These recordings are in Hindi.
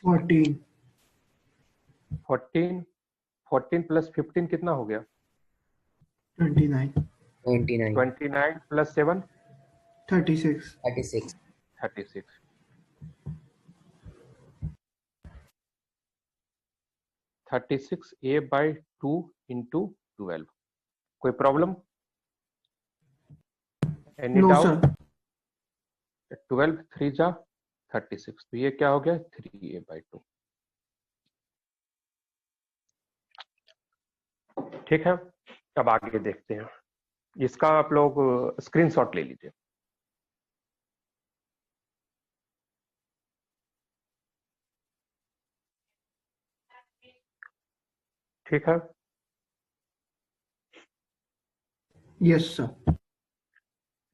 14 14 14 प्लस 15 कितना हो गया? 29 29 प्लस 7 36 36 36 a बाई 2 इंटू 12। कोई problem? Any no doubt? Sir 12 3 जा 36, तो ये क्या हो गया 3a बाई 2। ठीक है, अब आगे देखते हैं। इसका आप लोग स्क्रीनशॉट ले लीजिए। ठीक है, यस सर।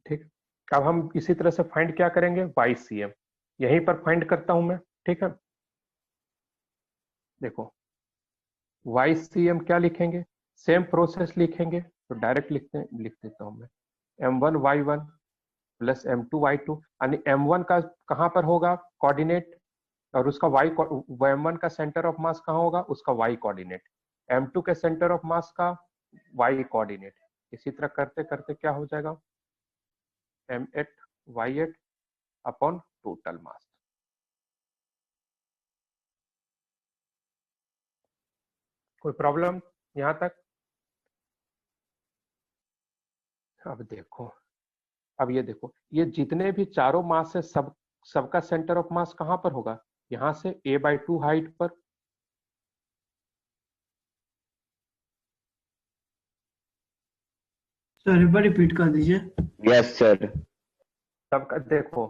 ठीक। अब हम इसी तरह से फाइंड क्या करेंगे, YCM यहीं पर फाइंड करता हूं मैं। ठीक है, देखो YCM क्या लिखेंगे, सेम प्रोसेस लिखेंगे, तो डायरेक्ट लिख देता हूं मैं M1Y1 प्लस M2Y2, यानी M1 का कहां पर होगा कोऑर्डिनेट, और उसका M1 का सेंटर ऑफ मास कहां होगा, उसका Y कोऑर्डिनेट, M2 के सेंटर ऑफ मास का Y कोऑर्डिनेट। इसी तरह करते करते क्या हो जाएगा, M8 Y8 upon total mass. कोई प्रॉब्लम यहां तक? अब देखो, अब ये देखो, ये जितने भी चारों मास है सबका सेंटर ऑफ मास कहां पर होगा, यहां से a/2 हाइट पर। सर एक बार रिपीट कर दीजिए। Yes sir. सबका देखो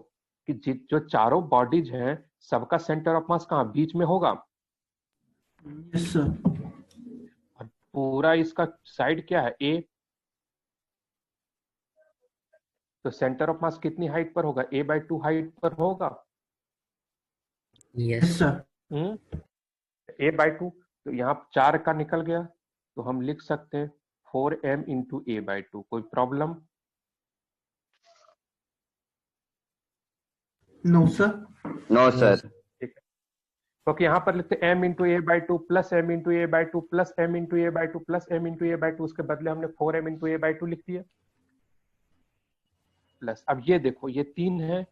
कि जो चारों बॉडीज हैं सबका सेंटर ऑफ मास कहां, बीच में होगा। Yes sir. और पूरा इसका साइड क्या है, ए, तो सेंटर ऑफ मास कितनी हाइट पर होगा, a/2 हाइट पर होगा। Yes sir. a/2, तो यहाँ 4 का निकल गया, तो हम लिख सकते हैं 4m इंटू a/2। कोई problem? No sir. No sir. ठीक है, क्योंकि यहाँ पर लिखते m into a/2 plus m into a/2 plus m into a/2 plus m into a/2, उसके बदले हमने 4m इंटू a/2 लिख दिया प्लस। अब ये देखो ये 3 है,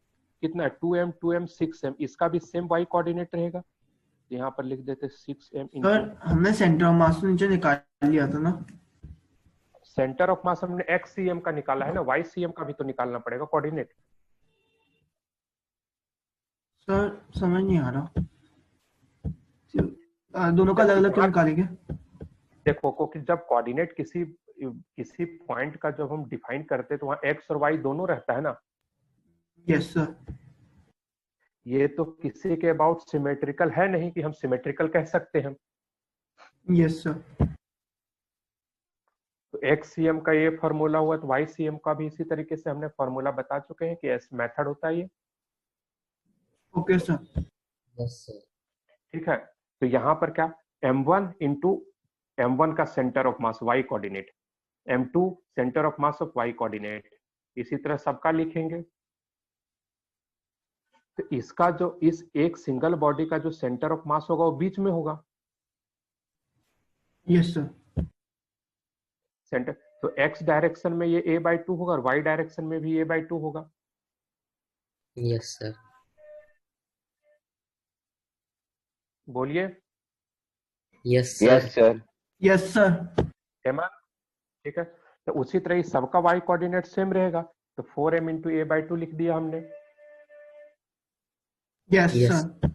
कितना 2m 2m 6m, इसका भी सेम y कोऑर्डिनेट रहेगा, यहाँ पर लिख देते 6m सर इंटू हमने सेंटर ऑफ मास नीचे निकाल लिया था ना। सेंटर ऑफ मास हमने XCM का निकाला है ना, YCM का भी तो निकालना पड़ेगा कोऑर्डिनेट। सर समझ नहीं आ रहा, दोनों का अलग अलग क्यों निकालेंगे? देखो क्योंकि जब कोऑर्डिनेट किसी किसी पॉइंट का जब हम डिफाइन करते हैं तो वहां x और y दोनों रहता है ना। Yes sir. ये तो किसी के अबाउट सिमेट्रिकल है नहीं कि हम सिमेट्रिकल कह सकते हैं। Yes sir. तो XCM का ये फॉर्मूला हुआ, तो YCM का भी इसी तरीके से हमने फॉर्मूला बता चुके हैं कि ऐसे मेथड होता है ये। Okay sir. Yes sir. ठीक है, तो यहाँ पर क्या M1 इंटू M1 का centre of mass Y coordinate, M2 centre of mass of Y coordinate, इसी तरह सबका लिखेंगे। तो इसका जो इस एक सिंगल बॉडी का जो सेंटर ऑफ मास होगा वो बीच में होगा। Yes sir. सेंटर, तो x डायरेक्शन में ये a/2 होगा और y डायरेक्शन में भी a/2 होगा। Yes sir. बोलिए। Yes sir. Yes sir. ठीक है, तो उसी तरह ही सबका y कोऑर्डिनेट सेम रहेगा, तो 4m इंटू a/2 लिख दिया हमने। Yes sir.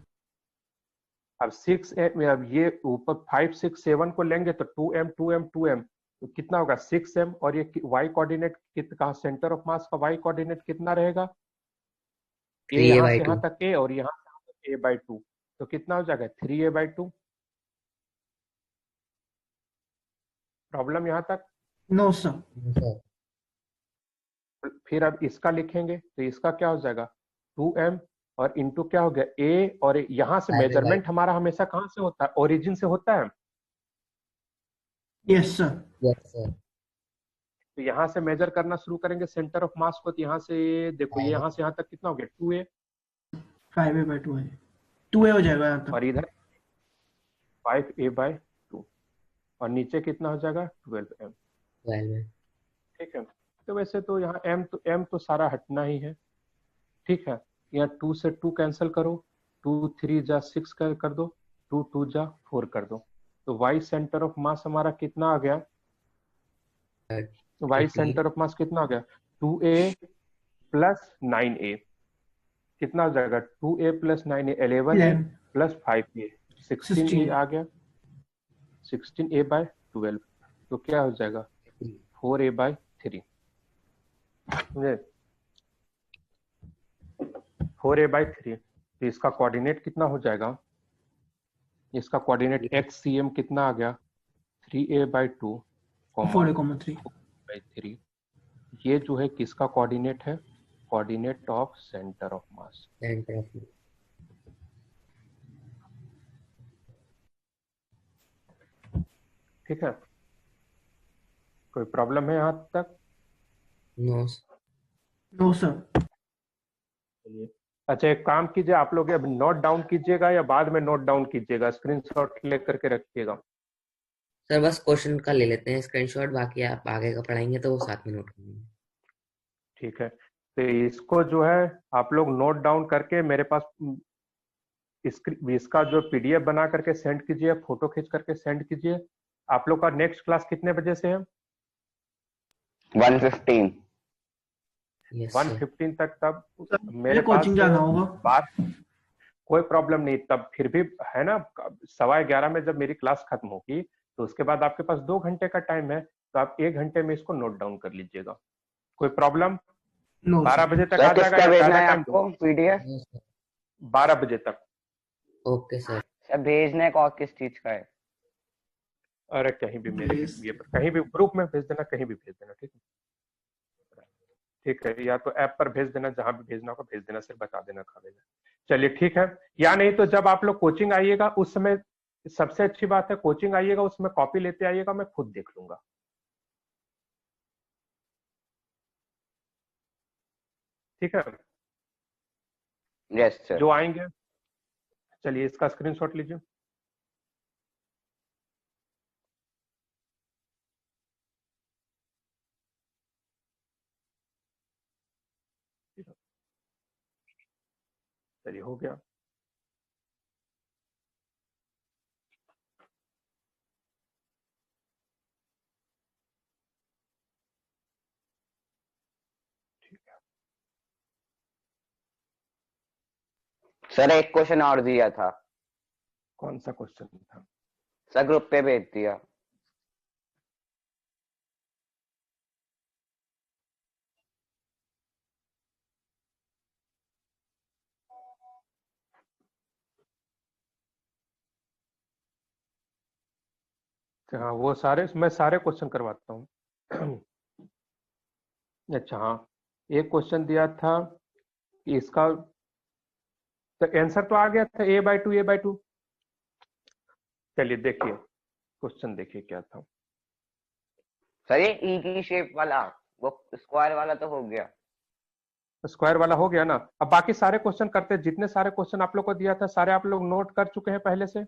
अब 6m, अब ये ऊपर 5 6 7 को लेंगे तो 2m 2m 2m, तो कितना होगा 6m, और ये y कोऑर्डिनेट कितना, सेंटर ऑफ मास का y कोऑर्डिनेट कितना रहेगा, a यहाँ से यहाँ तक a और यहाँ से यहाँ तक a/2, तो कितना हो जाएगा 3a/2। प्रॉब्लम यहाँ तक? No sir. फिर अब इसका लिखेंगे तो इसका क्या हो जाएगा 2m, और इंटू क्या हो गया a, और यहां से मेजरमेंट हमारा हमेशा कहां से होता है, ओरिजिन से होता है। Yes sir. Yes sir. तो यहां से मेजर करना शुरू करेंगे सेंटर ऑफ मास को, तो यहाँ से देखो ये यहाँ से यहाँ तक कितना हो गया 2a, 5a/2 है 2a हो जाएगा यहाँ और पे। इधर 5a/2 और नीचे कितना हो जाएगा 12m। 12 ठीक है, तो वैसे तो यहाँ m तो सारा हटना ही है। ठीक है, यहाँ 2 से 2 कैंसिल करो, 2 3 जा 6 कर दो, 2 2 जा 4 कर दो, तो वाई सेंटर ऑफ मास हमारा कितना आ गया? वाई 18 सेंटर ऑफ मास कितना आ गया? 2a प्लस 9a कितना हो जाएगा? 2a plus 9a 11a 11 plus 5a 16a 16 आ गया, 16a/12, तो क्या हो जाएगा? 4a/3। समझे? 4a/3। तो इसका कोऑर्डिनेट कितना हो जाएगा? इसका कोऑर्डिनेट xcm कितना आ गया? 3a/2, 4a,3 4/3। ये जो है किसका कोऑर्डिनेट है? Coordinate of centre of mass. Centre of ठीक है, कोई प्रॉब्लम है यहाँ तक? No no sir. चलिए, अच्छा एक काम कीजिए, आप लोग अब नोट डाउन कीजिएगा या बाद में नोट डाउन कीजिएगा? स्क्रीनशॉट लेकर के रखिएगा। सर, बस क्वेश्चन का ले लेते हैं स्क्रीनशॉट, बाकी आप आगे का पढ़ाएंगे तो वो साथ में नोट कर लेंगे। ठीक है, तो इसको जो है आप लोग नोट डाउन करके मेरे पास इसका जो पीडीएफ बना करके सेंड कीजिए, फोटो खींच करके सेंड कीजिए। आप लोग का नेक्स्ट क्लास कितने बजे से है? 1:15। Yes sir. 1:15 तक। तब मेरे मेरे पास कोचिंग जाना होगा। बात, कोई प्रॉब्लम नहीं, तब फिर भी है ना 11:15 में जब मेरी क्लास खत्म होगी तो उसके बाद आपके पास 2 घंटे का टाइम है, तो आप 1 घंटे में इसको नोट डाउन कर लीजिएगा। कोई प्रॉब्लम? नो 12 बजे तक सर आ जाएगा किसका या भेजना ज्यादा है टाइम आपको दूं? पीडीएफ? 12 बजे तक। Okay sir. सर भेजने को किस चीज का है? अरे कहीं भी मेरे ये पर कहीं भी ग्रुप में भेज देना, कहीं भी भेज देना। ठीक है, ठीक है, या तो ऐप पर भेज देना, जहां भी भेजना होगा भेज देना, सिर्फ बता देना खा लेना। चलिए ठीक है, या नहीं तो जब आप लोग कोचिंग आइएगा उस समय सबसे अच्छी बात है, कोचिंग आइएगा उसमें कॉपी लेते आइएगा, मैं खुद देख लूंगा। ठीक है, यस सर। जो आएंगे। चलिए इसका स्क्रीनशॉट लीजिए। चलिए हो गया। सर एक क्वेश्चन और दिया था। कौन सा क्वेश्चन था? सर ग्रुप पे भेज दिया। हाँ वो सारे, मैं सारे क्वेश्चन करवाता हूँ। अच्छा हाँ, एक क्वेश्चन दिया था कि इसका तो आंसर तो आ गया था a/2 a/2। चलिए देखिए क्वेश्चन, देखिए क्या था। सर ये ई की शेप वाला, वो स्क्वायर वाला तो हो गया। स्क्वायर वाला हो गया ना। अब बाकी सारे क्वेश्चन करते हैं, जितने सारे क्वेश्चन आप लोग को दिया था सारे आप लोग नोट कर चुके हैं पहले से?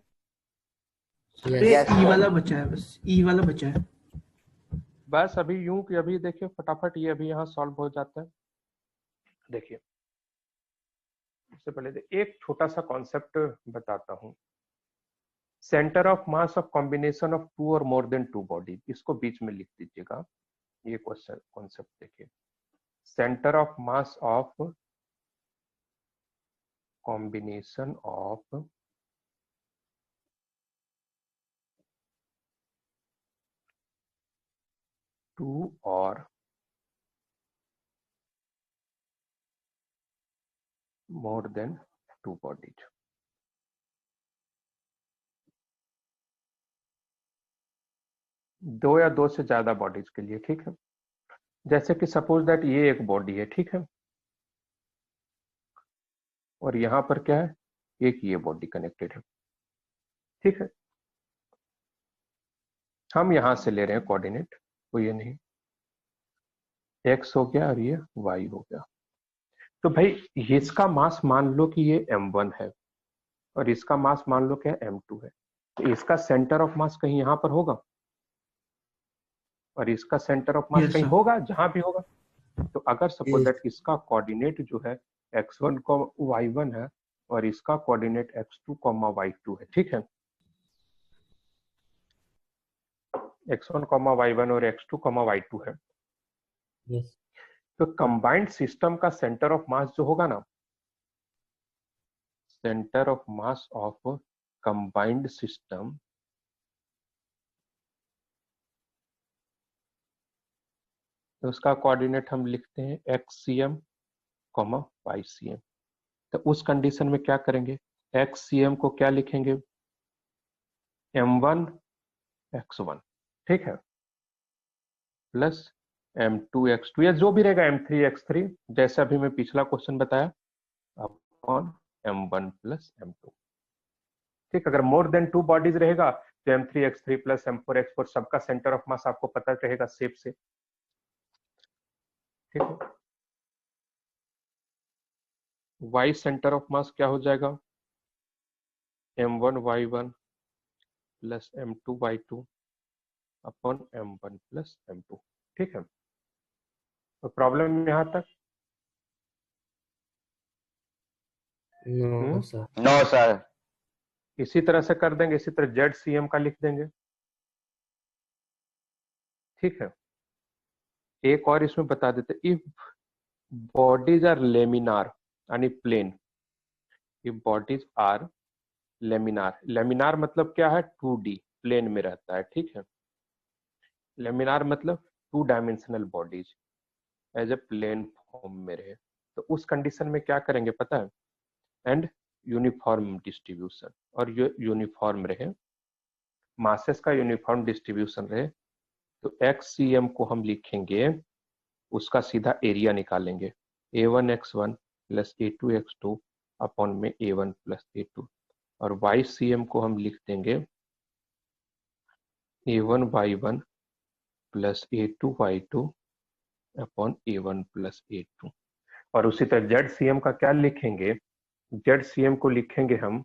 ये Yes, ई sir. वाला बचा है, बस ई वाला बचा है। बस अभी यूं कि अभी देखिए फटाफट ये अभी यहाँ सॉल्व हो जाता है। देखिए सबसे पहले एक छोटा सा कॉन्सेप्ट बताता हूँ। Centre of mass of combination of 2 और मोर देन 2 बॉडी, इसको बीच में लिख दीजिएगा। ये क्वेश्चन कॉन्सेप्ट देखिए, centre of mass of combination of two और मोर देन 2 बॉडीज। दो या दो से ज्यादा बॉडीज के लिए। ठीक है, जैसे कि सपोज दैट ये एक बॉडी है, ठीक है, और यहाँ पर क्या है, एक ये बॉडी कनेक्टेड है। ठीक है, हम यहां से ले रहे हैं कोऑर्डिनेट, तो ये नहीं, x हो गया और ये y हो गया। तो भाई इसका मास मान लो कि ये m1 है, और इसका मास मान लो क्या m2 है, तो इसका सेंटर ऑफ मास कहीं यहाँ पर होगा और इसका सेंटर ऑफ मास यस कहीं सर। होगा, जहां भी होगा। तो अगर सपोज Yes. दैट इसका कोऑर्डिनेट जो है x1 को y1 है और इसका कोऑर्डिनेट x2 y2 है, ठीक है, x1 y1 और x2 y2 है, Yes. तो कंबाइंड सिस्टम का सेंटर ऑफ मास जो होगा ना, centre of mass of combined system, तो उसका कोऑर्डिनेट हम लिखते हैं xcm ycm। तो उस कंडीशन में क्या करेंगे, xcm को क्या लिखेंगे, m1 x1, ठीक है, प्लस m2 x2 या जो भी रहेगा m3 x3, जैसा भी मैं पिछला क्वेश्चन बताया, अपॉन m1 प्लस m2। ठीक, अगर मोर देन 2 बॉडीज रहेगा तो m3 x3 plus m4 x4 सबका सेंटर ऑफ मास आपको पता रहेगा शेप से, ठीक है। y सेंटर ऑफ मास क्या हो जाएगा, m1 y1 plus m2 y2 upon m1 plus m2, ठीक है। तो प्रॉब्लम यहां तक? No, sir. No sir. इसी तरह से कर देंगे, इसी तरह ZCM का लिख देंगे, ठीक है। एक और इसमें बता देते, इफ बॉडीज आर लेमिनार यानी plane, if bodies are laminar, laminar मतलब क्या है, 2D प्लेन में रहता है, ठीक है। लेमिनार मतलब 2 dimensional bodies as a plane form में रहे, तो उस कंडीशन में क्या करेंगे पता है, एंड यूनिफॉर्म डिस्ट्रीब्यूशन, और ये यूनिफॉर्म रहे, मासेस का यूनिफॉर्म डिस्ट्रीब्यूशन रहे, तो XCM को हम लिखेंगे, उसका सीधा एरिया निकालेंगे, A1x1 प्लस A2x2 अपॉन में A1 प्लस A2, और YCM को हम लिख देंगे A1y1 plus A2y2 upon A1 plus A2। और उसी तरह ZCM का क्या लिखेंगे, ZCM को लिखेंगे हम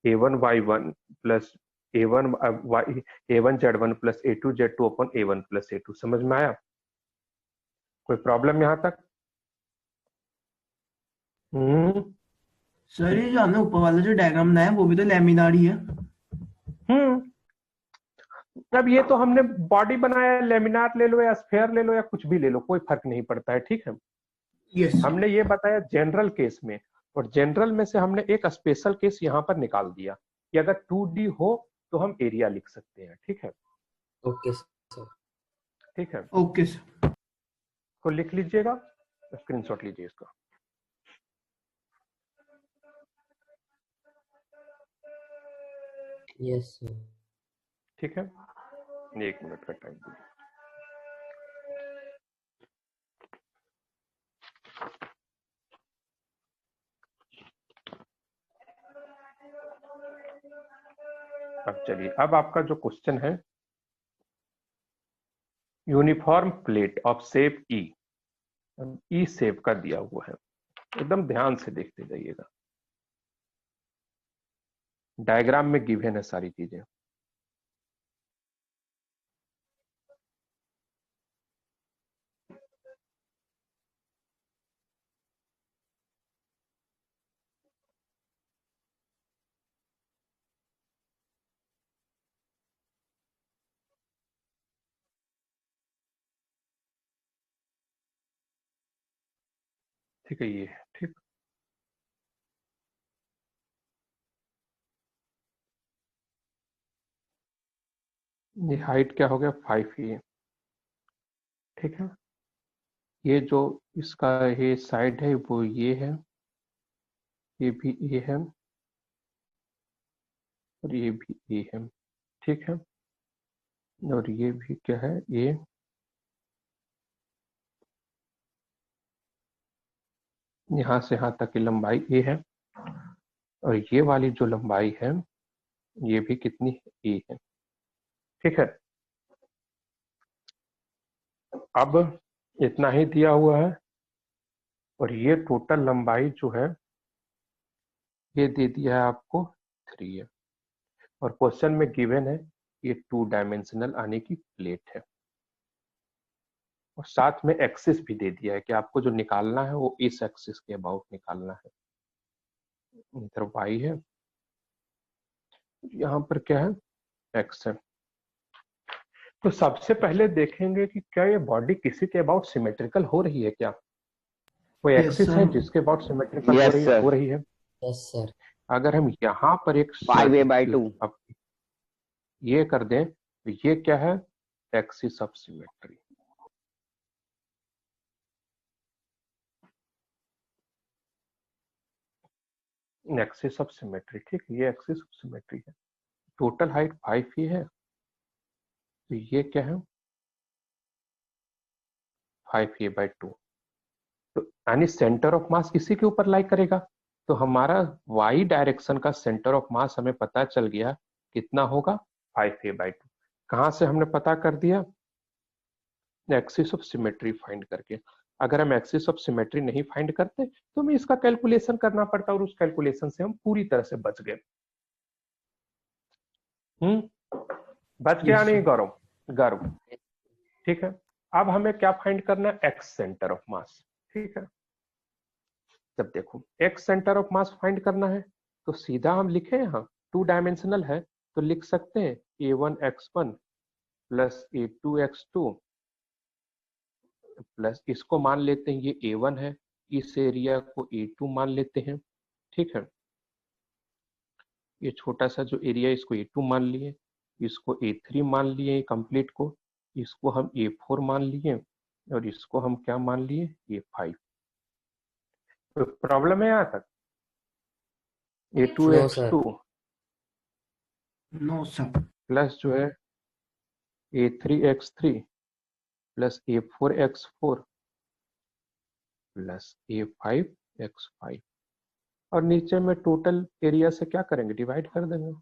A1y1 plus A1z1 plus A2z2 upon A1 plus A2। समझ में आया, कोई प्रॉब्लम यहां तक? सर ये जो हमने ऊपर वाला जो डायग्राम बनाया वो भी तो लैमिनार ही है। अब ये तो हमने बॉडी बनाया, लेमिनार ले लो या स्फेयर ले लो या कुछ भी ले लो, कोई फर्क नहीं पड़ता है, ठीक है। Yes sir. हमने ये बताया जनरल केस में, और जनरल में से हमने एक स्पेशल केस यहाँ पर निकाल दिया कि अगर 2D हो तो हम एरिया लिख सकते हैं, ठीक है। Okay, sir. ठीक है, ओके सर। तो लिख लीजिएगा, स्क्रीनशॉट लीजिए इसका। Yes, sir. ठीक है, 1 मिनट का टाइम दीजिए। अब चलिए, अब आपका जो क्वेश्चन है, uniform plate of shape E shape का दिया हुआ है, एकदम ध्यान से देखते जाइएगा, डायग्राम में गिवन है सारी चीजें। ठीक है, ये है, ठीक। ये हाइट क्या हो गया, 5 ठीक है। ये जो इसका ये साइड है वो ये है, ये भी ए है और ये भी ए है, ठीक है। और ये भी क्या है, ये यहाँ से यहाँ तक की लंबाई ए है, और ये वाली जो लंबाई है ये भी कितनी है, ए है, ठीक है। अब इतना ही दिया हुआ है, और ये टोटल लंबाई जो है ये दे दिया है आपको 3 है। और क्वेश्चन में गिवन है ये 2 डायमेंशनल आने की प्लेट है, और साथ में एक्सिस भी दे दिया है कि आपको जो निकालना है वो इस एक्सिस के अबाउट निकालना है। इधर y है, यहाँ पर क्या है, x है। तो सबसे पहले देखेंगे कि क्या ये बॉडी किसी के अबाउट सिमेट्रिकल हो रही है क्या, कोई Yes, एक्सिस sir. है जिसके अबाउट सिमेट्रिकल Yes, sir. हो रही है। Yes sir. अगर हम यहाँ पर एक 5a/2 अब ये कर दें तो ये क्या है, axis of symmetry. Axis of symmetry, ठीक, ये एक्सिस ऑफ सिमेट्री है। टोटल हाइट 5 ही है, तो ये क्या है 5a/2। तो यानी सेंटर ऑफ मास इसी के ऊपर लाई करेगा। तो हमारा y डायरेक्शन का सेंटर ऑफ मास हमें पता चल गया कितना होगा 5a/2। कहां से हमने पता कर दिया, एक्सिस ऑफ सिमेट्री फाइंड करके। अगर हम एक्सिस ऑफ सिमेट्री नहीं फाइंड करते तो हमें इसका कैलकुलेशन करना पड़ता, और उस कैलकुलेशन से हम पूरी तरह से बच गए। बच गया Yes, नहीं sir. गौरव? गर्व, ठीक है। अब हमें क्या फाइंड करना है, एक्स सेंटर ऑफ मास, ठीक है। जब देखो x centre of mass find करना है तो सीधा हम लिखे, यहाँ 2 डायमेंशनल है तो लिख सकते हैं a1x1 प्लस a2x2 प्लस, इसको मान लेते हैं ये a1 है, इस एरिया को a2 मान लेते हैं, ठीक है। ये छोटा सा जो एरिया है इसको a2 मान लिए, इसको a3 मान लिए कंप्लीट को, इसको हम a4 मान लिए, और इसको हम क्या मान लिए a5। तो प्रॉब्लम है यहाँ तक, a2x2 No, sir. प्लस जो है a3x3 plus a4x4 plus a5x5, और नीचे में टोटल एरिया से क्या करेंगे, डिवाइड कर देंगे।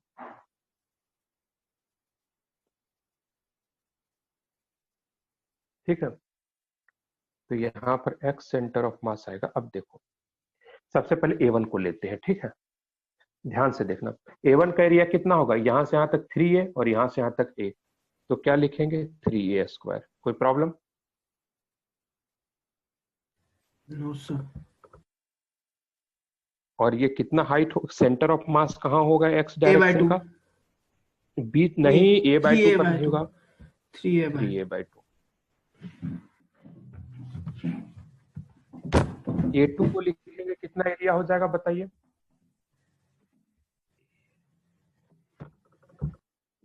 ठीक है, तो यहाँ पर x सेंटर ऑफ मास आएगा। अब देखो सबसे पहले a1 को लेते हैं, ठीक है। ध्यान से देखना, a1 का एरिया कितना होगा, यहां से यहां तक 3a और यहां से यहां तक a, तो क्या लिखेंगे 3a²। कोई प्रॉब्लम? No, sir. और ये कितना हाइट सेंटर ऑफ मास कहाँ होगा x A by डायरेक्शन 2. का, बीच नहीं, a/2 3a पर by नहीं 2. होगा, 3a by 2. 3a/2। a2 को लिखेंगे कितना एरिया हो जाएगा बताइए,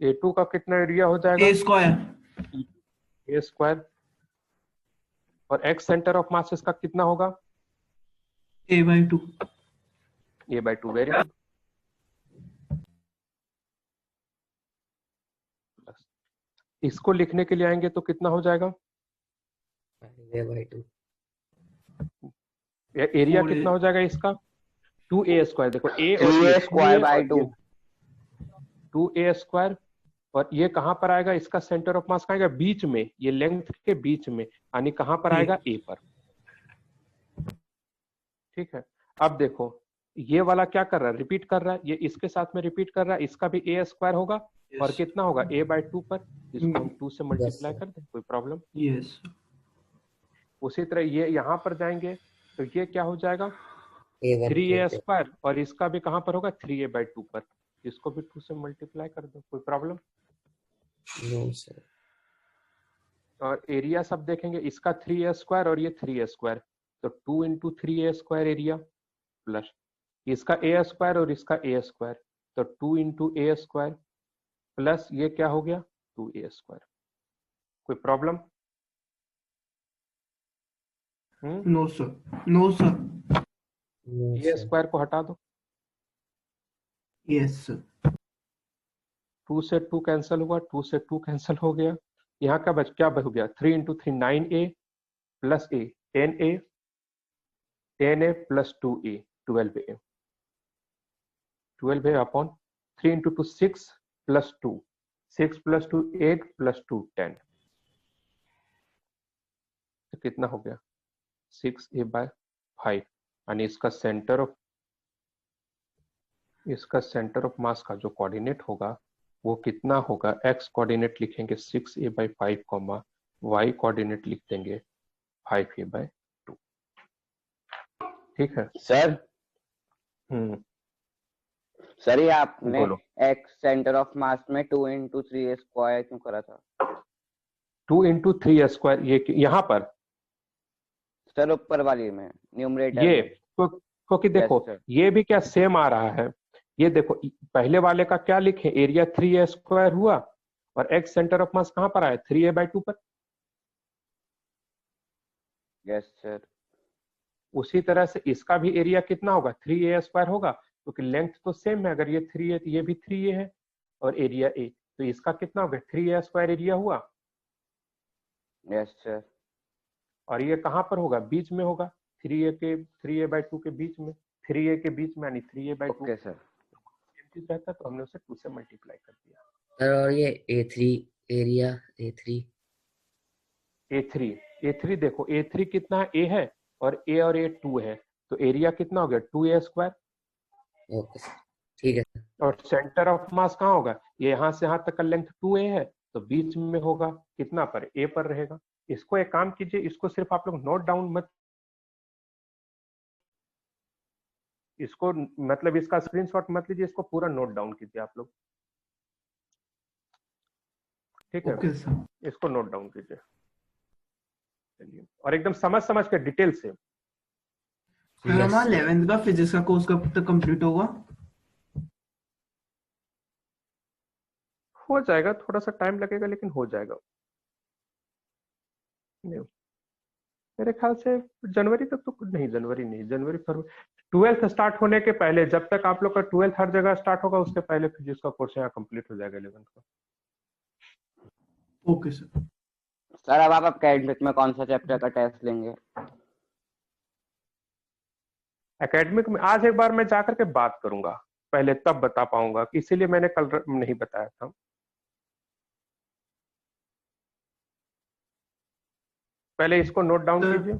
a2 का कितना एरिया हो जाएगा, A square. a²। और x सेंटर ऑफ मास इसका कितना होगा, A by 2. a/2। Very good. इसको लिखने के लिए आएंगे तो कितना हो जाएगा, 5a/2 एरिया 4a. कितना हो जाएगा इसका 2a²। देखो a और 3a²/2 2a², और ये कहां पर आएगा, इसका सेंटर ऑफ मास कहां आएगा, बीच में, ये लेंथ के बीच में, यानी कहां पर आएगा, a पर। ठीक है, अब देखो ये वाला क्या कर रहा है, रिपीट कर रहा है, ये इसके साथ में रिपीट कर रहा है, इसका भी a² होगा, और Yes. कितना होगा a/2 पर, इसको हम 2 से मल्टीप्लाई sir. कर दें, कोई प्रॉब्लम? Yes. उसी तरह ये यहाँ पर जाएंगे तो ये क्या हो जाएगा a1 3a², और इसका भी कहां पर होगा 3a/2 पर, इसको भी 2 से मल्टीप्लाई कर दो, कोई प्रॉब्लम? No sir. और एरिया सब देखेंगे, इसका 3a² और ये 3a², तो 2 × 3a² एरिया, प्लस इसका a² और इसका a², तो 2 × a², प्लस ये क्या हो गया 2a²। कोई problem? No, sir. No, sir. No sir. a² को हटा दो, Yes, sir. 2 से 2 कैंसिल हुआ, 2 से 2 कैंसिल हो गया, यहाँ का बच क्या हो गया 3 × 3 9a plus a 10a, 10a plus 2a 12a, 12a upon 3 × 2 6 plus 2, 6 plus 2 8 plus 2 10, तो कितना हो गया 6a/5, यानी इसका सेंटर ऑफ इसका सेंटर ऑफ मास का जो कोऑर्डिनेट होगा वो कितना होगा, एक्स कोऑर्डिनेट लिखेंगे 6a/5 कॉमा वाई कोऑर्डिनेट लिख देंगे 5a/2। ठीक है सर सर ये आपने बोलो। एक्स सेंटर ऑफ मास में 2 × 3a² क्यों करा था? 2 × 3a², ये यहाँ पर सर ऊपर वाली में न्यूमरेटर ये में। क्योंकि देखो Yes, sir. ये भी क्या सेम आ रहा है। ये देखो पहले वाले का क्या लिखे, एरिया 3a² हुआ और एक्स सेंटर ऑफ मास कहां पर आया, 3a/2 पर। Yes sir. उसी तरह से इसका भी एरिया कितना होगा, 3a² होगा, क्योंकि लेंथ तो सेम है। अगर ये 3a तो ये भी 3a है और एरिया a, तो इसका कितना होगा, 3a² एरिया हुआ। Yes sir. और ये कहां पर होगा, बीच में होगा, 3a/2 के बीच में, 3a के बीच में, यानी 3a/2 ओके सर। रहता, तो हमने उसे 2 से मल्टीप्लाई कर दिया। सर और ये A3 एरिया A3 A3 देखो A3 कितना है, A है और A 2 है, तो एरिया कितना हो गया, 2a²। ओके सर, ठीक है सर। और सेंटर ऑफ मास कहाँ होगा, ये यहाँ से यहाँ तक का लेंथ 2a है, तो बीच में होगा, कितना पर, A पर रहेगा। इसको एक काम कीजिए, इसको सिर्फ आप लोग नोट डाउन मत, इसको मतलब इसका स्क्रीनशॉट मत लीजिए, इसको पूरा नोट डाउन कीजिए आप लोग। ठीक है, ओके सर। इसको नोट डाउन कीजिए, चलिए, और एकदम समझ समझ के डिटेल से। सर हमारा 11th का फिजिक्स का कोर्स कब तक कंप्लीट होगा? हो जाएगा, थोड़ा सा टाइम लगेगा लेकिन हो जाएगा। मेरे ख्याल से जनवरी तक तो नहीं, जनवरी नहीं, जनवरी फरवरी 12th स्टार्ट होने के पहले, जब तक आप लोग का 12th हर जगह स्टार्ट होगा उसके पहले फिजिक्स का कोर्स यहाँ कंप्लीट हो जाएगा 11th का। Okay sir. सर अब आप एकेडमिक में कौन सा चैप्टर का टेस्ट लेंगे? एकेडमिक में आज एक बार मैं जाकर के बात करूंगा पहले, तब बता पाऊंगा, इसीलिए मैंने कल नहीं बताया था। पहले इसको नोट डाउन कीजिए।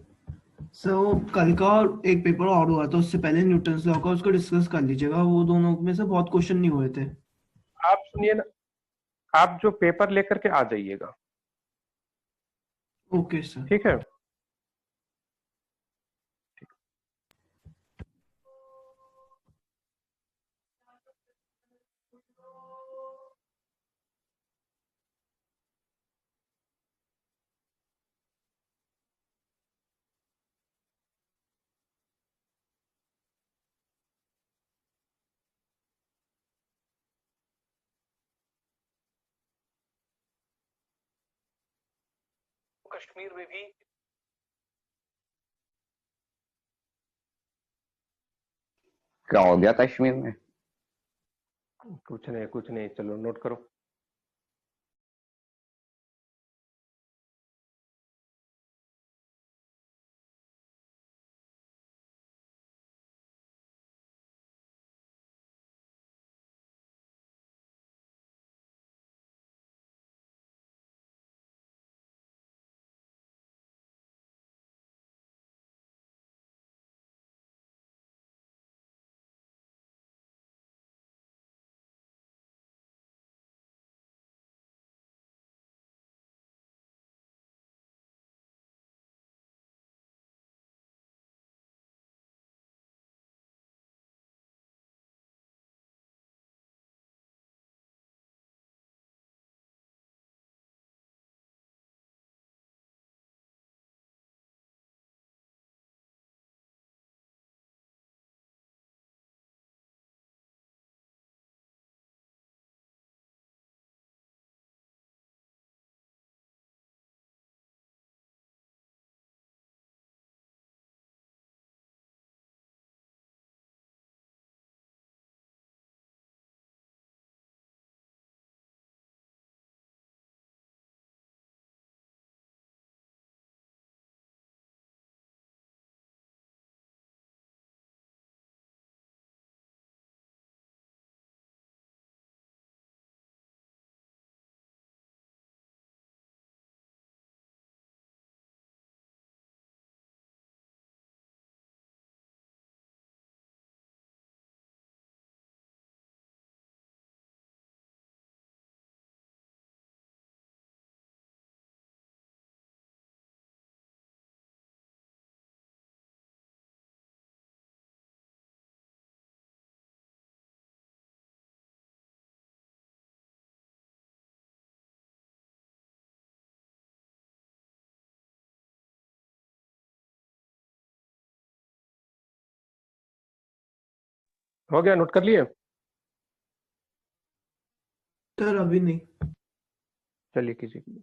सो कल का एक पेपर और हुआ था, उससे पहले न्यूटन्स लॉ का, उसको डिस्कस कर लीजिएगा, वो दोनों में से बहुत क्वेश्चन नहीं हुए थे। आप सुनिए ना, आप जो पेपर लेकर के आ जाइएगा। Okay sir. ठीक है। कश्मीर में भी क्या हो गया कश्मीर में? कुछ नहीं, चलो नोट करो। हो गया, नोट कर लिए? सर अभी नहीं। चलिए कीजिए।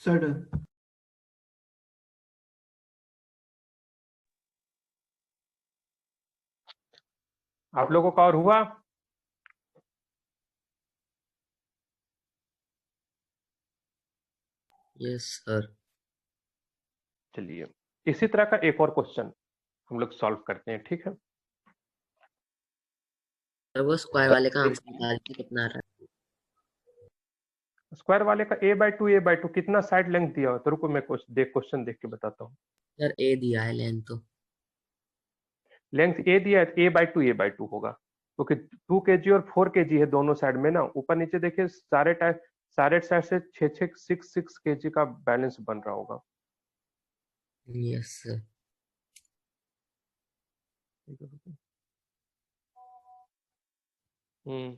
Sir done. आप लोगों का और हुआ? Yes sir. चलिए, इसी तरह का एक और क्वेश्चन हम लोग सॉल्व करते हैं, ठीक है? सर वो स्क्वायर वाले का आंसर बता दीजिए कितना आ रहा है। स्क्वायर वाले का a/2 कितना साइड लेंथ दिया हो? तो रुको मैं क्वेश्चन देख के बताता हूँ। सर ए दिया है लेंथ तो। लेंथ a दिया है, a/2 होगा, क्योंकि 2 kg और 4 kg है दोनों साइड में ना। ऊपर नीचे देखिए, सारे साइड से 6 kg का बैलेंस बन रहा होगा। Yes sir. Hmm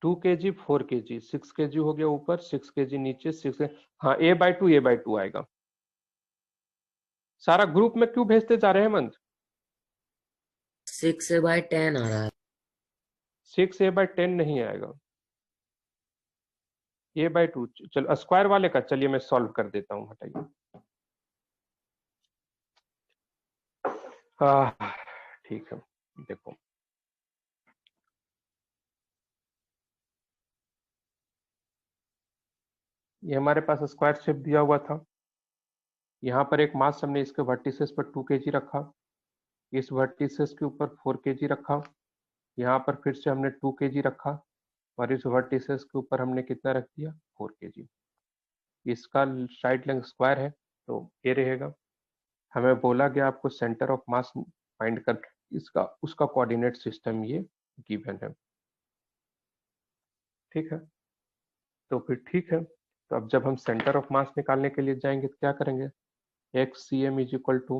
2 kg 4 kg 6 kg हो गया ऊपर, 6 kg नीचे, 6। हाँ, a/2 आएगा। सारा ग्रुप में क्यों भेजते जा रहे हैं मंद? 6/10 आ रहा है। 6a/10 नहीं आएगा, a/2। चलो स्क्वायर वाले का, चलिए मैं सॉल्व कर देता हूँ, हटाइए। ठीक है, देखो ये हमारे पास स्क्वायर शेप दिया हुआ था। यहाँ पर एक मास हमने इसके वर्टिसेस पर 2 kg रखा, इस वर्टिसेस के ऊपर 4 kg रखा, यहाँ पर फिर से हमने 2 kg रखा, और इस वर्टिसेस के ऊपर हमने कितना रख दिया? 4 kg। इसका साइड लेंथ स्क्वायर है तो ये रहेगा। हमें बोला गया आपको सेंटर ऑफ मास फाइंड कर, इसका उसका कोऑर्डिनेट सिस्टम ये गिवन है, ठीक है? तो फिर ठीक है, तो अब जब हम सेंटर ऑफ मास निकालने के लिए जाएंगे तो क्या करेंगे? xcm is equal to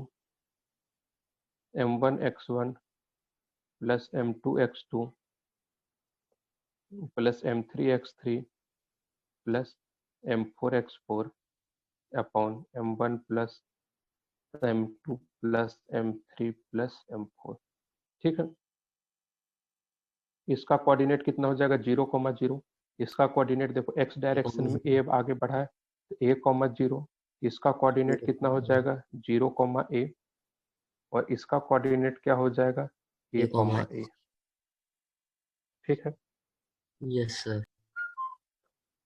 m1x1 plus m2x2 plus m3x3 plus m4x4 upon m1 plus m2 plus m3 plus m4, ठीक है? इसका कोऑर्डिनेट कितना हो जाएगा? 0,0। इसका कोऑर्डिनेट देखो, x डायरेक्शन में a आगे बढ़ा है तो a,0। इसका कोऑर्डिनेट कितना हो जाएगा? 0,a। और इसका कोऑर्डिनेट क्या हो जाएगा? a, a, ठीक है? Yes sir.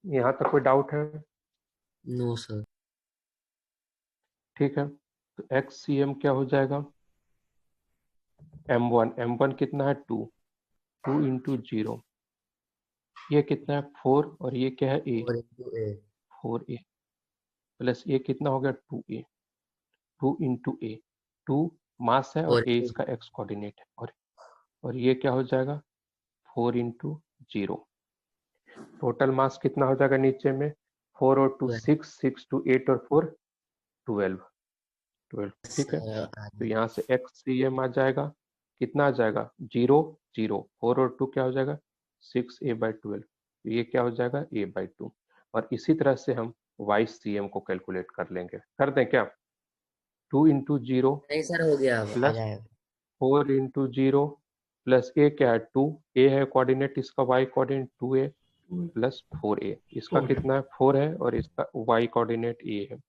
यहाँ तक कोई डाउट है? No sir. ठीक है, तो xcm क्या हो जाएगा? m1 कितना है? 2 इंटू 0, ये कितना है? 4, और ये क्या है? a, 4a प्लस ये कितना हो गया? 2a, 2 इंटू a, 2 मास है और a इसका x कोऑर्डिनेट है, और ये क्या हो जाएगा? 4 इंटू 0। टोटल मास कितना हो जाएगा नीचे में? 4 और 2 6, 6 2 8 और 4 12। ठीक है, तो यहाँ से XCM आ जाएगा, कितना आ जाएगा? 0 0। 4 और 2 क्या हो जाएगा? 6a/12। तो ये क्या हो जाएगा? a/2। और इसी तरह से हम YCM को कैलकुलेट कर लेंगे। कर दें क्या? 2 इंटू 0 नहीं सर, हो गया, अब आ प्लस जाएगा। 4 इंटू 0 प्लस a क्या है? 2। a है कोऑर्डिनेट, इसका y coordinate 2a plus 4a। इसका 4। कितना है? 4 है, और इसका y कोऑर्डिनेट a है,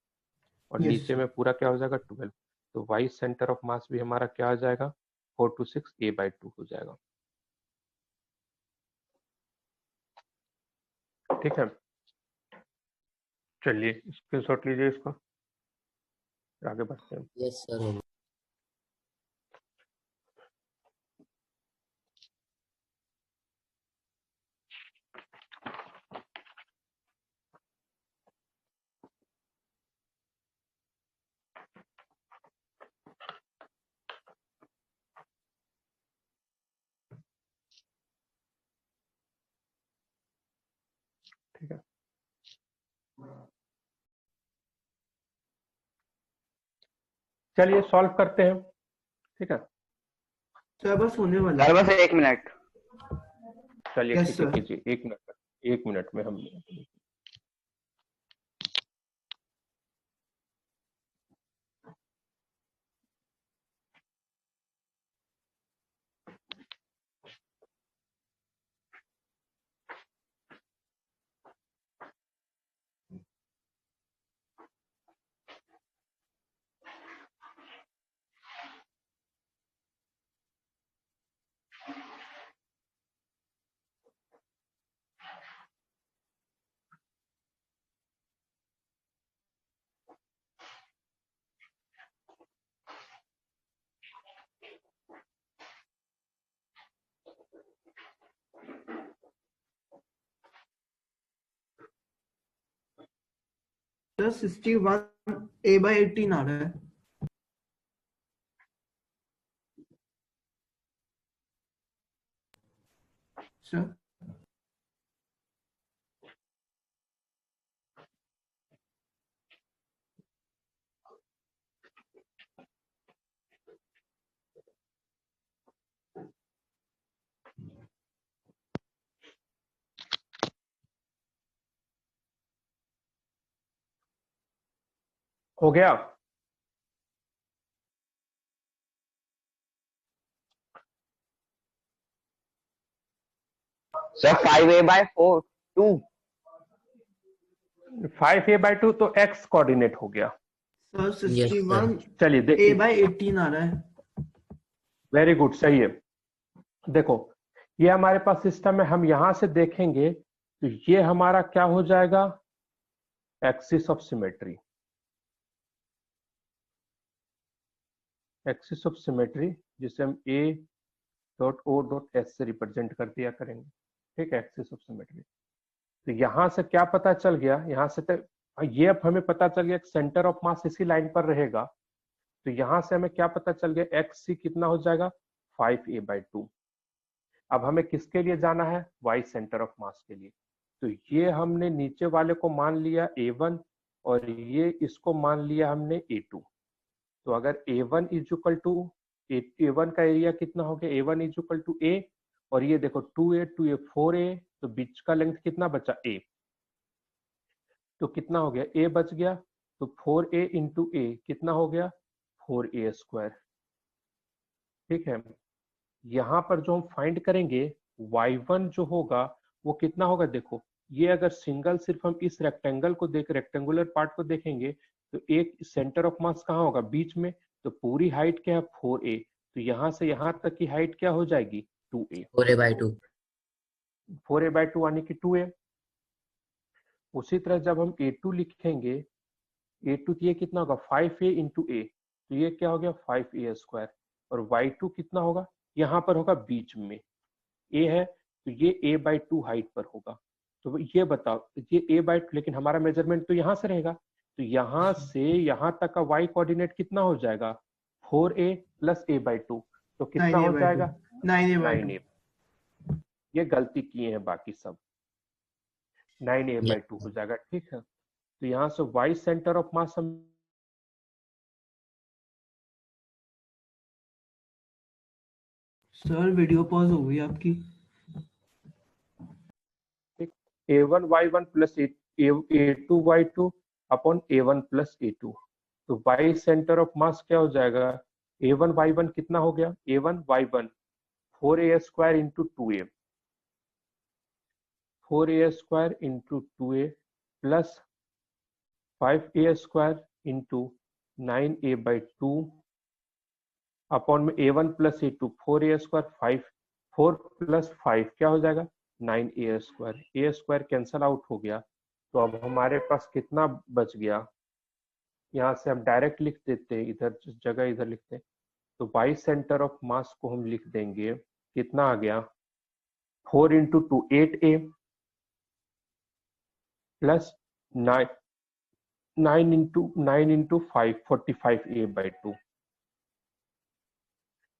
और यस नीचे सर। में पूरा क्या हो जाएगा? 12। तो y सेंटर ऑफ मास भी हमारा क्या आ जाएगा? 4 to 6 a/2 हो जाएगा। ठीक है, चलिए स्क्रीनशॉट लीजिए इसको, आगे बढ़ते हैं। यस सर, हो गया। ठीक है, चलिए सॉल्व करते हैं। ठीक है, सर बस होने वाला सर है। बस 1 मिनट। चलिए यस ठीक है, सर। कीजिए 1 मिनट, 1 मिनट में हम सर 61 a/18 आ रहा है सर। हो गया। Sir 5a/4 2। 5a/2 तो x कोऑर्डिनेट हो गया। Sir yes 61 sir. चलिए देखिए, a/18 आ रहा है। वेरी गुड, सही है। देखो, ये हमारे पास सिस्टम है, हम यहां से देखेंगे तो ये हमारा क्या हो जाएगा? Axis of symmetry. Axis of symmetry जिसे हम a.o.s से रिप्रेजेंट कर दिया करेंगे। ठीक है, एक्सिस ऑफ सिमेट्री। तो यहां से क्या पता चल गया? यहां से तो ये अब हमें पता चल गया सेंटर ऑफ मास इसी लाइन पर रहेगा। तो यहां से हमें क्या पता चल गया? एक्स सी कितना हो जाएगा? 5a/2। अब हमें किसके लिए जाना है? वाई सेंटर ऑफ मास के लिए। तो ये हमने नीचे वाले को मान लिया a1, और ये इसको मान लिया हमने a2। तो अगर a1 is equal to a1 का एरिया कितना हो गया? a1 is equal to a, और ये देखो 2a 2a 4a, तो बीच का लेंथ कितना बचा? a। तो कितना हो गया? a बच गया, तो 4a इंटू a कितना हो गया? 4a²। ठीक है, यहाँ पर जो हम फाइंड करेंगे y1 जो होगा वो कितना होगा? देखो, ये अगर सिंगल सिर्फ हम इस रेक्टेंगल को रेक्टेंगुलर पार्ट को देखेंगे तो एक सेंटर ऑफ मास कहाँ होगा? बीच में। तो पूरी हाइट क्या है? 4a। तो यहाँ से यहाँ तक की हाइट क्या हो जाएगी? 2a। 4a/2। 4a/2 यानी कि 2a। उसी तरह जब हम a2 लिखेंगे, a2 ये कितना होगा? 5a into a। तो ये क्या हो गया? 5a²। और y2 कितना होगा? यहाँ पर होगा बीच में, a है तो ये a/2 हाइट पर होगा। तो ये बताओ, ये a/2, लेकिन हमारा मेजरमेंट तो यहाँ से रहेगा, तो यहाँ से यहाँ तक का y कोऑर्डिनेट कितना हो जाएगा? 4a plus a/2। तो कितना हो 9a/2। जाएगा? 9a/2। 9a। ये गलती किए हैं बाकी सब। 9a/2 हो जाएगा, ठीक है। तो यहाँ से वाई सेंटर ऑफ मास हम सर वीडियो पॉज हो गई आपकी। a1y1 plus a2y2 upon a1 plus a2। तो वाई सेंटर ऑफ मास क्या हो जाएगा, a1y1 कितना हो गया, a1y1 4a² into 2a, 4a² into 2a plus 5a² into 9a/2 upon में a1 plus a2, 4a² 5, 4 plus 5 क्या हो जाएगा 9a², a² कैंसल आउट हो गया। तो अब हमारे पास कितना बच गया, यहाँ से हम डायरेक्ट लिख देते हैं, इधर जगह इधर लिखते हैं। तो वाई सेंटर ऑफ मास को हम लिख देंगे, कितना आ गया 4 into 2 8a plus 9 into 5 45a/2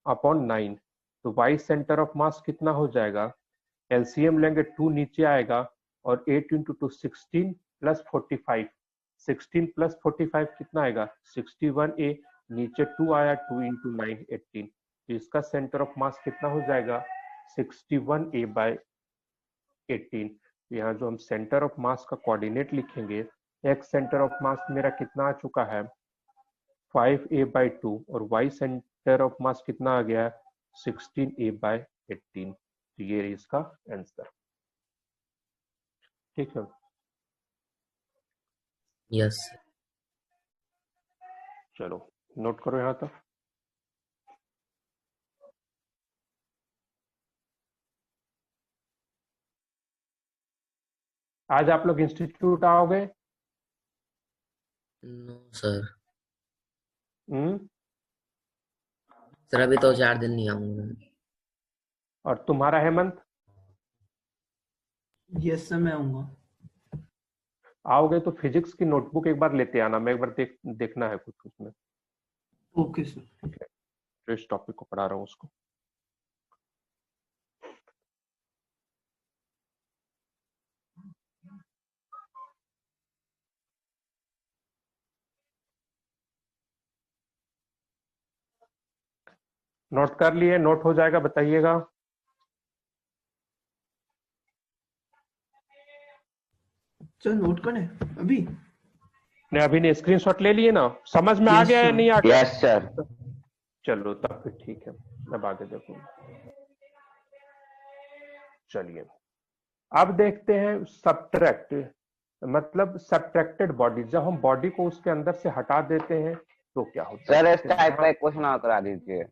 upon 9। तो वाई सेंटर ऑफ मास कितना हो जाएगा, एलसीएम लेंगे 2 नीचे आएगा और 8 इंटू 2 16 प्लस 45, 16 प्लस 45 कितना आएगा 61a, नीचे 2 आया, 2 इंटू 9 18। तो इसका सेंटर ऑफ मास कितना हो जाएगा 61a/18। यहाँ जो हम सेंटर ऑफ मास का कोऑर्डिनेट लिखेंगे, एक्स सेंटर ऑफ मास मेरा कितना आ चुका है 5a/2 और वाई सेंटर ऑफ मास कितना आ गया 16a/18। तो ये इसका आंसर, ठीक है। यस। चलो नोट करो यहाँ तक। आज आप लोग इंस्टीट्यूट आओगे? No sir. हम्म। सर अभी तो 4 दिन नहीं आऊंगा। और तुम्हारा हेमंत? यस सर मैं आऊंगा। आओगे तो फिजिक्स की नोटबुक एक बार लेते आना, मैं एक बार देखना है कुछ उसमें। Okay sir. ठीक है, जो इस टॉपिक को पढ़ा रहा हूँ उसको। नोट कर लिए? नोट हो जाएगा बताइएगा। सर नोट करें अभी? नहीं अभी नहीं, स्क्रीनशॉट ले लिए ना, समझ में आ Yes, गया या sir. नहीं आ गया? Yes sir. चलो तब फिर ठीक है, अब आगे देखो। चलिए अब देखते हैं सब्ट्रैक्ट, मतलब सब्ट्रैक्टेड बॉडी। जब हम बॉडी को उसके अंदर से हटा देते हैं तो क्या होता सर है। इस टाइप का एक क्वेश्चन और करा दीजिए।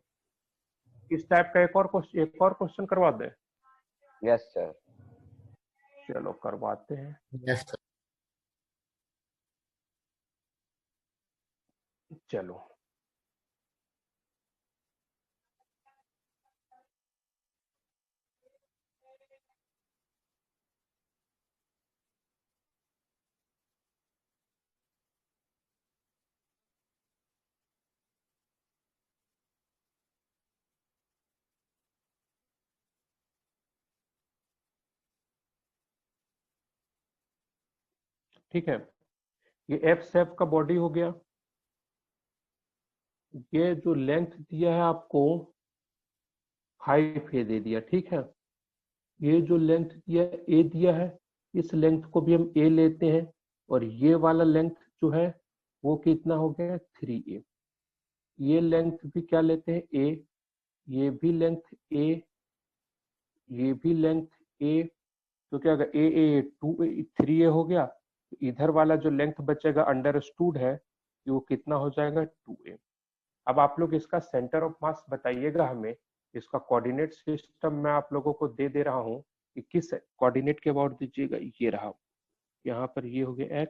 इस टाइप का एक और क्वेश्चन करवा दे। Yes sir. चलो करवाते हैं। Yes sir. चलो ठीक है, ये एफ सेफ का बॉडी हो गया। ये जो लेंथ दिया है आपको 5 ए दे दिया, ठीक है। ये जो लेंथ दिया ए दिया है, इस लेंथ को भी हम ए लेते हैं, और ये वाला लेंथ जो है वो कितना हो गया 3a। ये लेंथ भी क्या लेते हैं ए, ये भी लेंथ ए, ये भी लेंथ ए। तो क्या होगा ए ए 3a हो गया। इधर वाला जो लेंथ बचेगा अंडरस्टूड है कि वो कितना हो जाएगा 2a। अब आप लोग इसका सेंटर ऑफ मास बताइएगा हमें। इसका कोऑर्डिनेट सिस्टम मैं आप लोगों को दे रहा हूँ कि किस कोऑर्डिनेट के अबाउट दीजिएगा। ये रहा, यहाँ पर ये हो गया x,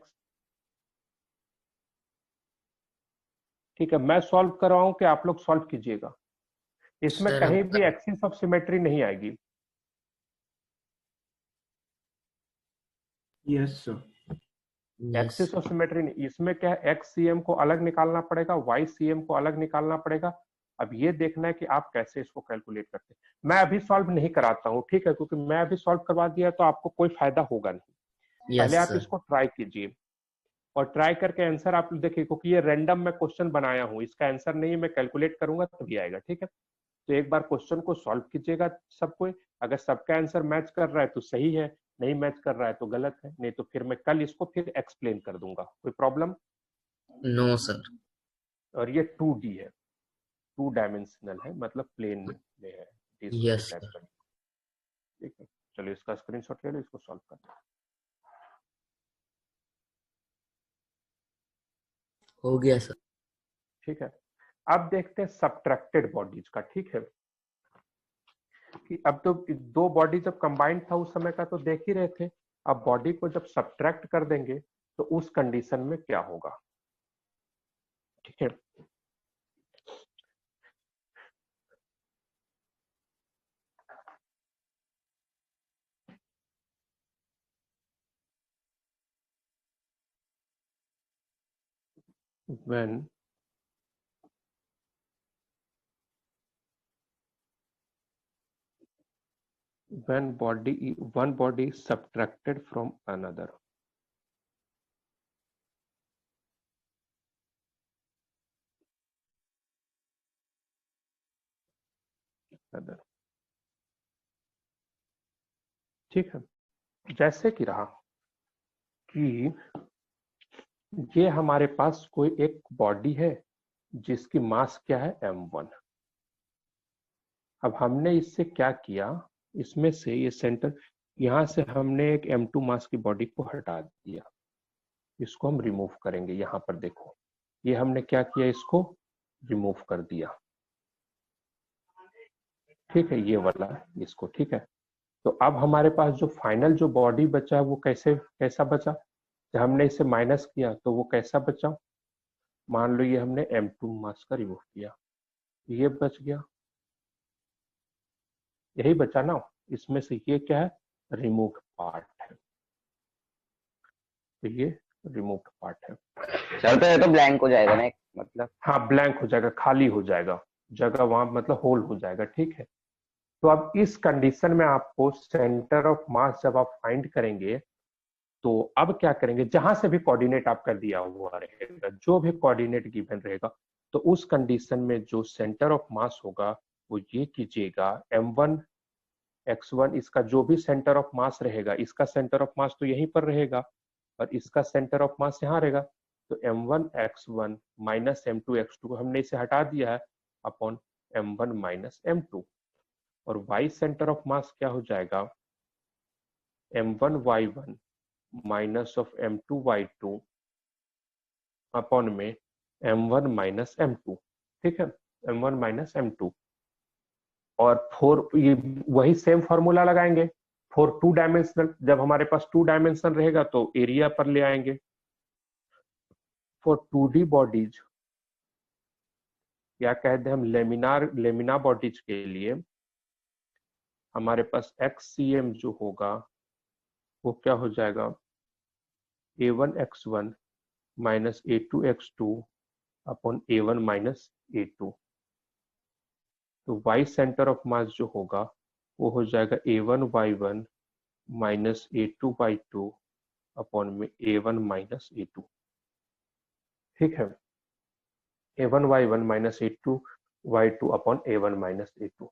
ठीक है। मैं सॉल्व करवाऊं कि आप लोग सॉल्व कीजिएगा? इसमें सर कहीं भी एक्सिस ऑफ सिमेट्री नहीं आएगी। Yes sir. Axis of symmetry नहीं, इसमें क्या है एक्स सी एम को अलग निकालना पड़ेगा, वाई सी एम को अलग निकालना पड़ेगा, अब ये देखना है कि आप कैसे इसको कैलकुलेट करते हैं। मैं अभी सॉल्व नहीं कराता हूँ, ठीक है, क्योंकि मैं अभी सॉल्व करवा दिया तो आपको कोई फायदा होगा नहीं। यस पहले आप सर। इसको ट्राई कीजिए और ट्राई करके आंसर आप देखिए, क्योंकि ये रैंडम मैं क्वेश्चन बनाया हूँ, इसका आंसर नहीं मैं कैलकुलेट करूंगा तभी आएगा, ठीक है। तो एक बार क्वेश्चन को सॉल्व कीजिएगा सब कोई, अगर सबका आंसर मैच कर रहा है तो सही है, नहीं मैच कर रहा है तो गलत है, नहीं तो फिर मैं कल इसको फिर एक्सप्लेन कर दूंगा, कोई प्रॉब्लम। No sir. और ये 2D है, 2 डायमेंशनल है, मतलब प्लेन में है, डिस्क के यस टाइप सर। का, ठीक है। चलिए इसका स्क्रीनशॉट ले लो, इसको सॉल्व करते हैं। हो गया सर। ठीक है, अब देखते हैं सब्ट्रैक्टेड बॉडीज का, ठीक है। कि अब तो दो बॉडी जब कंबाइंड था उस समय का तो देख ही रहे थे, अब बॉडी को जब सब्ट्रैक्ट कर देंगे तो उस कंडीशन में क्या होगा, ठीक है। when one body is subtracted from another, ठीक है। जैसे कि रहा कि ये हमारे पास कोई एक बॉडी है जिसकी मास क्या है m1। अब हमने इससे क्या किया, इसमें से ये सेंटर, यहां से हमने एक m2 मास की बॉडी को हटा दिया, इसको हम रिमूव करेंगे। यहां पर देखो, ये हमने क्या किया, इसको रिमूव कर दिया, ठीक है, ये वाला इसको, ठीक है। तो अब हमारे पास जो फाइनल जो बॉडी बचा है वो कैसा बचा, जब हमने इसे माइनस किया तो वो कैसा बचा, मान लो ये हमने m2 मास का रिमूव किया, ये बच गया, यही बचा ना, इसमें से ये क्या है, रिमूव पार्ट है, तो ये रिमूव पार्ट है। सर तो ये तो ब्लैंक हो जाएगा ना, मतलब। हाँ ब्लैंक हो जाएगा, खाली हो जाएगा, जगह वहां मतलब होल हो जाएगा, ठीक है। तो अब इस कंडीशन में आपको सेंटर ऑफ मास जब आप फाइंड करेंगे तो अब क्या करेंगे, जहां से भी कोऑर्डिनेट आपका दिया हुआ रहेगा, जो भी कोऑर्डिनेट गिवन रहेगा, तो उस कंडीशन में जो सेंटर ऑफ मास होगा वो ये कीजिएगा m1 x1, इसका जो भी सेंटर ऑफ मास रहेगा, इसका सेंटर ऑफ मास तो यहीं पर रहेगा और इसका सेंटर ऑफ मास यहाँ रहेगा, तो m1 x1 minus m2 x2 हमने इसे हटा दिया है अपॉन m1 माइनस m2, और y सेंटर ऑफ मास क्या हो जाएगा, m1 y1 minus of m2 y2 upon में m1 माइनस m2, ठीक है, m1 माइनस m2। और फोर, ये वही सेम फॉर्मूला लगाएंगे फॉर 2 डायमेंशनल, जब हमारे पास 2 डायमेंशन रहेगा तो एरिया पर ले आएंगे। फॉर 2D बॉडीज या कहते हैं हम लेमिना बॉडीज के लिए हमारे पास XCM जो होगा वो क्या हो जाएगा, A1 x1 minus A2 x2 upon A1 minus A2। तो y सेंटर ऑफ मास जो होगा वो हो जाएगा A1 y1 minus A2 y2 upon में A1 माइनस A2, ठीक है, A1 y1 minus A2 y2 upon A1 minus A2,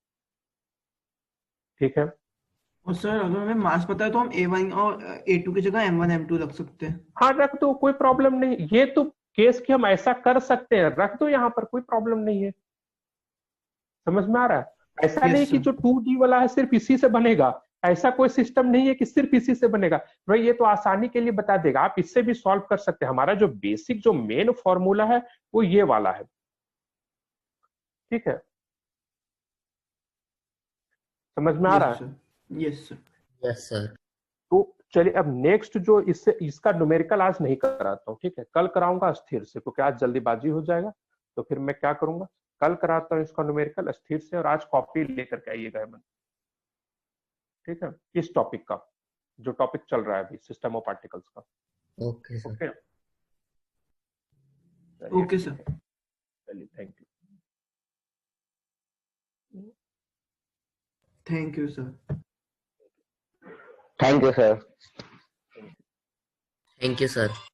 ठीक है। और सर अगर हमें मास पता है तो हम A1 और A2 की जगह M1 M2 रख सकते हैं। हाँ रख दो, कोई प्रॉब्लम नहीं, ये तो केस की हम ऐसा कर सकते हैं, रख दो यहाँ पर, कोई प्रॉब्लम नहीं है। समझ में आ रहा है, ऐसा नहीं यस कि सर। जो 2D वाला है सिर्फ इसी से बनेगा, ऐसा कोई सिस्टम नहीं है कि सिर्फ इसी से बनेगा भाई, ये तो आसानी के लिए बता देगा, आप इससे भी सॉल्व कर सकते हैं। हमारा जो बेसिक जो मेन फॉर्मूला है वो ये वाला है, ठीक है, समझ में आ रहा यस है। Sir. Yes sir. Yes sir. तो चलिए अब नेक्स्ट जो इससे इसका न्यूमेरिकल आज नहीं कराता हूँ, ठीक है, कल कराऊंगा स्थिर से, क्योंकि आज जल्दीबाजी हो जाएगा। तो फिर मैं क्या करूंगा, कल कराता हूँ इसका न्यूमेरिकल स्थिर से, और आज कॉपी लेकर के आइएगा मन, ठीक है, इस टॉपिक का जो टॉपिक चल रहा है अभी, सिस्टम ऑफ पार्टिकल्स का। Okay sir. ओके, ओके चलिए सर। चलिए, thank you. Thank you sir. Thank you sir. Thank you sir.